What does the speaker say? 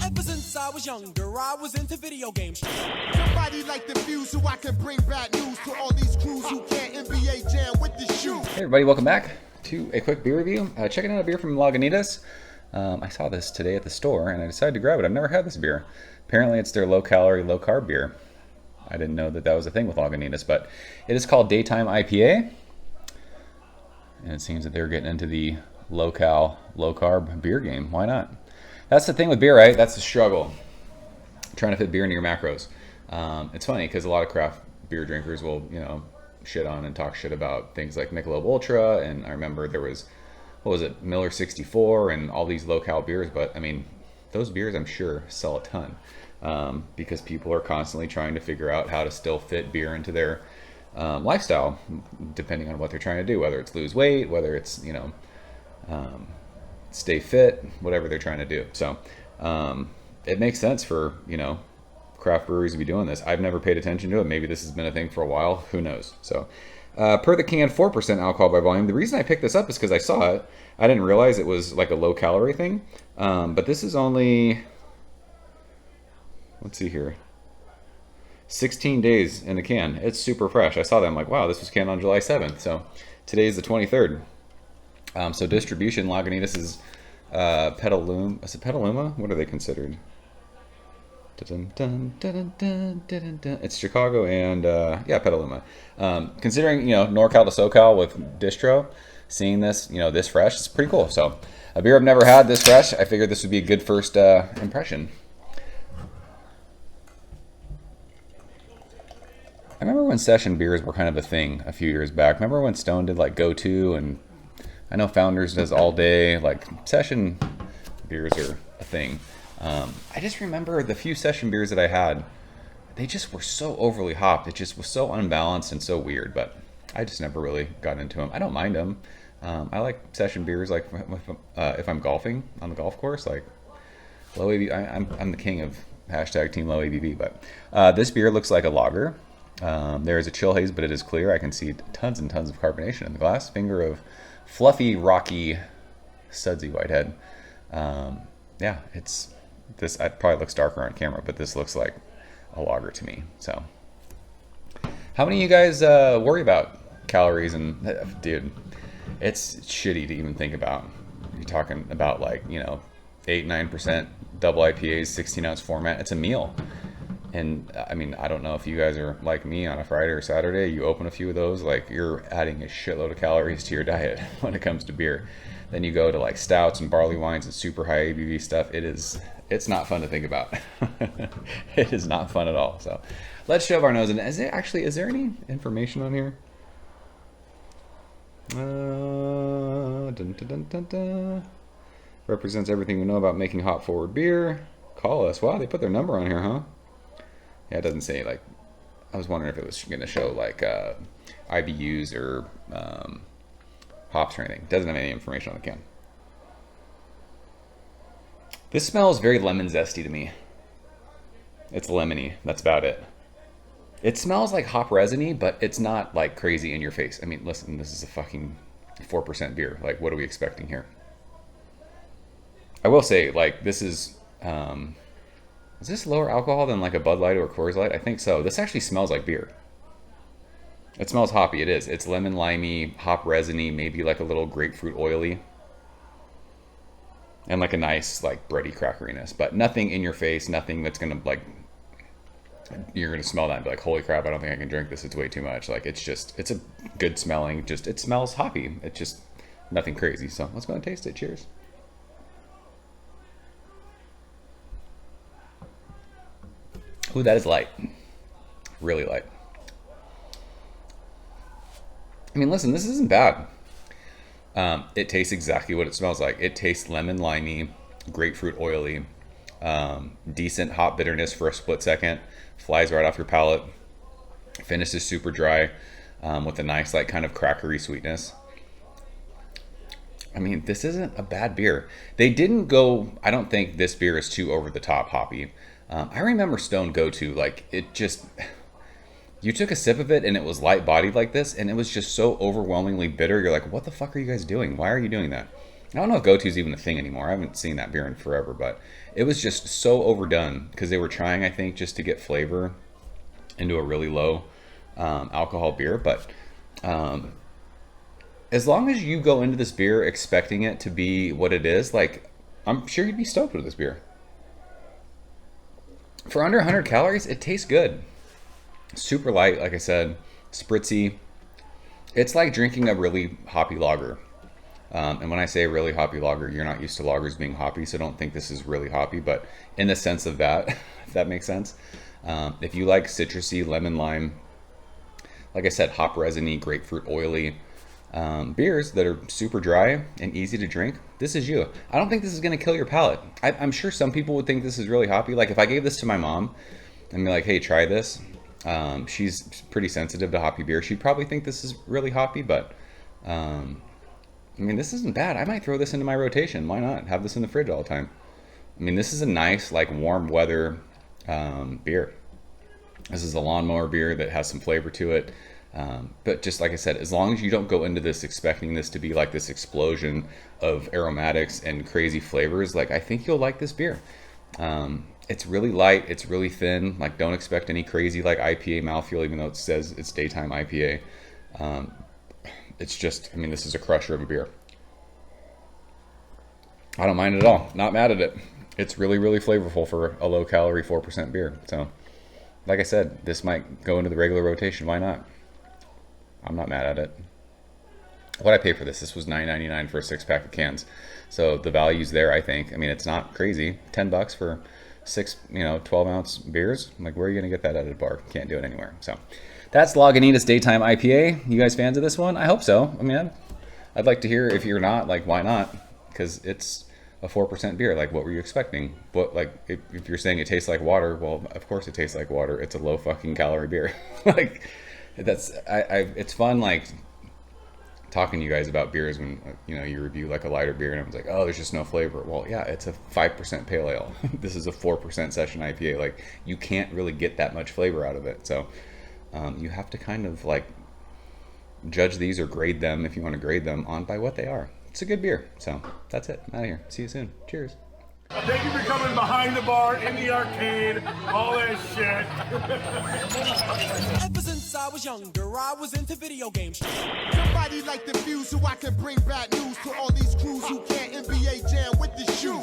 Ever since I was younger, I was into video games. Somebody like the Fuse so I can bring bad news to all these crews who can't NBA jam with the shoe. Hey everybody, welcome back to a quick beer review. Checking out a beer from Lagunitas. I saw this today at the store and I decided to grab it. I've never had this beer. Apparently it's their low calorie, low carb beer. I didn't know that that was a thing with Lagunitas, but it is called DayTime IPA. And it seems that they're getting into the low cal, low carb beer game. Why not? That's the thing with beer, right? That's the struggle. Trying to fit beer into your macros. It's funny because a lot of craft beer drinkers will, shit on and talk shit about things like Michelob Ultra. And I remember there was, what was it, Miller 64 and all these low cal beers. But I mean, those beers I'm sure sell a ton because people are constantly trying to figure out how to still fit beer into their lifestyle, depending on what they're trying to do, whether it's lose weight, whether it's, stay fit, whatever they're trying to do. So it makes sense for, craft breweries to be doing this. I've never paid attention to it. Maybe this has been a thing for a while. Who knows? So per the can, 4% alcohol by volume. The reason I picked this up is because I saw it. I didn't realize it was like a low calorie thing. But this is only, let's see here, 16 days in the can. It's super fresh. I saw that. I'm like, wow, this was canned on July 7th. So today is the 23rd. So distribution, Lagunitas is Petaluma. Is it Petaluma? What are they considered? It's Chicago and Petaluma. Considering NorCal to SoCal with distro, seeing this this fresh, it's pretty cool. So a beer I've never had this fresh. I figured this would be a good first impression. I remember when session beers were kind of a thing a few years back. Remember when Stone did like Go To, and I know Founders does all day. Like session beers are a thing. I just remember the few session beers that I had, they just were so overly hopped. It just was so unbalanced and so weird, but I just never really got into them. I don't mind them. I like session beers, like if I'm golfing on the golf course, like low ABV. I'm the king of hashtag Team Low ABV, but this beer looks like a lager. There is a chill haze, but it is clear. I can see tons and tons of carbonation in the glass. Finger of fluffy, rocky, sudsy whitehead. It's this. It probably looks darker on camera, but this looks like a lager to me. So, how many of you guys worry about calories? And dude, it's shitty to even think about. You're talking about 8-9% double IPAs, 16-ounce format. It's a meal. And I mean, I don't know if you guys are like me on a Friday or Saturday, you open a few of those, like you're adding a shitload of calories to your diet when it comes to beer. Then you go to like stouts and barley wines and super high ABV stuff. It's not fun to think about. It is not fun at all. So let's shove our nose in. Is there any information on here? Represents everything we know about making hop forward beer. Call us. Wow, they put their number on here, huh? Yeah, it doesn't say, I was wondering if it was going to show IBUs or hops or anything. It doesn't have any information on the can. This smells very lemon zesty to me. It's lemony. That's about it. It smells like hop resiny, but it's not like crazy in your face. I mean, listen, this is a fucking 4% beer. Like, what are we expecting here? I will say, this is... is this lower alcohol than like a Bud Light or a Coors Light? I think so. This actually smells like beer. It smells hoppy. It is. It's lemon limey, hop resiny, maybe like a little grapefruit oily. And like a nice bready crackeriness. But nothing in your face, nothing that's going to you're going to smell that and be like, holy crap, I don't think I can drink this. It's way too much. It's a good smelling, it smells hoppy. It's just nothing crazy. So let's go and taste it. Cheers. Ooh, that is light. Really light. I mean, listen, this isn't bad. It tastes exactly what it smells like. It tastes lemon limey, grapefruit oily, decent hop bitterness for a split second. Flies right off your palate. Finish is super dry with a nice kind of crackery sweetness. I mean, this isn't a bad beer. They didn't go, I don't think this beer is too over the top hoppy. I remember Stone Go To, it just, you took a sip of it and it was light bodied like this and it was just so overwhelmingly bitter. You're like, what the fuck are you guys doing? Why are you doing that? I don't know if go-to is even a thing anymore. I haven't seen that beer in forever, but it was just so overdone because they were trying, I think, just to get flavor into a really low alcohol beer. But as long as you go into this beer expecting it to be what it is, like, I'm sure you'd be stoked with this beer. For under 100 calories, it tastes good. Super light, like I said, spritzy. It's like drinking a really hoppy lager. And when I say really hoppy lager, you're not used to lagers being hoppy, so don't think this is really hoppy, but in the sense of that, if that makes sense. If you like citrusy, lemon, lime, like I said, hop resiny, grapefruit, oily beers that are super dry and easy to drink, this is you. I don't think this is going to kill your palate. I'm sure some people would think this is really hoppy. Like if I gave this to my mom and be like, hey, try this. She's pretty sensitive to hoppy beer. She'd probably think this is really hoppy, but I mean, this isn't bad. I might throw this into my rotation. Why not? Have this in the fridge all the time. I mean, this is a nice, like, warm weather beer. This is a lawnmower beer that has some flavor to it. But just like I said, as long as you don't go into this expecting this to be like this explosion of aromatics and crazy flavors, like, I think you'll like this beer. It's really light. It's really thin. Like, don't expect any crazy, like, IPA mouthfeel, even though it says it's DayTime IPA. It's just, I mean, this is a crusher of a beer. I don't mind it at all. Not mad at it. It's really, really flavorful for a low-calorie 4% beer. So, like I said, this might go into the regular rotation. Why not? I'm not mad at it. What'd I pay for this? This was $9.99 for a 6-pack of cans. So the value's there, I think. I mean, it's not crazy. $10 for 6, 12-ounce beers. I'm like, where are you going to get that at a bar? Can't do it anywhere. So that's Lagunitas DayTime IPA. You guys fans of this one? I hope so. I mean, I'd like to hear if you're not, like, why not? Because it's a 4% beer. Like, what were you expecting? What, like, if you're saying it tastes like water, well, of course it tastes like water. It's a low fucking calorie beer. Like, that's, it's fun, like, talking to you guys about beers when, you review, like, a lighter beer and everyone's like, oh, there's just no flavor. Well, yeah, it's a 5% pale ale. This is a 4% session IPA. Like, you can't really get that much flavor out of it. So, you have to kind of, like, judge these or grade them, if you want to grade them, on by what they are. It's a good beer. So that's it. I'm out of here. See you soon. Cheers. Thank you for coming behind the bar, in the arcade, all that shit. Ever since I was younger, I was into video games. Somebody like the fuse so I can bring bad news to all these crews who can't NBA jam with the shoe.